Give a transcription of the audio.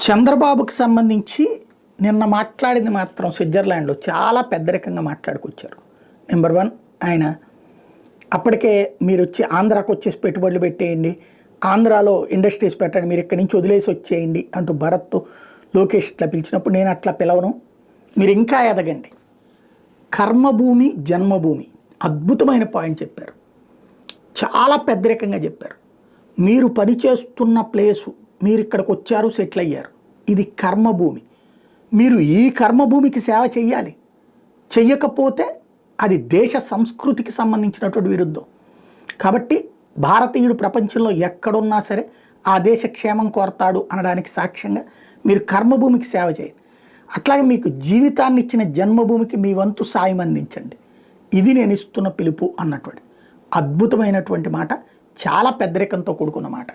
చంద్రబాబుకి సంబంధించి నిన్న మాట్లాడింది మాత్రం స్విట్జర్లాండ్లో చాలా పెద్దరికంగా మాట్లాడుకొచ్చారు. నెంబర్ 1, ఆయన అప్పటికే మీరు వచ్చి ఆంధ్రాకు వచ్చేసి పెట్టుబడులు పెట్టేయండి, ఆంధ్రాలో ఇండస్ట్రీస్ పెట్టండి, మీరు ఇక్కడి నుంచి వదిలేసి వచ్చేయండి అంటూ భరత్ లోకేష్ ఇట్లా పిలిచినప్పుడు నేను అట్లా పిలవను, మీరు ఇంకా ఎదగండి. కర్మభూమి జన్మభూమి అద్భుతమైన పాయింట్ చెప్పారు, చాలా పెద్దరికంగా చెప్పారు. మీరు పనిచేస్తున్న ప్లేసు, మీరు ఇక్కడికి వచ్చారు, సెటిల్ అయ్యారు, ఇది కర్మభూమి. మీరు ఈ కర్మభూమికి సేవ చెయ్యాలి, చెయ్యకపోతే అది దేశ సంస్కృతికి సంబంధించినటువంటి విరుద్ధం. కాబట్టి భారతీయుడు ప్రపంచంలో ఎక్కడున్నా సరే ఆ దేశ క్షేమం కోరతాడు అనడానికి సాక్ష్యంగా మీరు కర్మభూమికి సేవ చేయండి. అట్లాగే మీకు జీవితాన్ని ఇచ్చిన జన్మభూమికి మీ వంతు సాయం అందించండి, ఇది నేను ఇస్తున్న పిలుపు అన్నటువంటి అద్భుతమైనటువంటి మాట, చాలా పెద్దరికంతో కూడుకున్న మాట.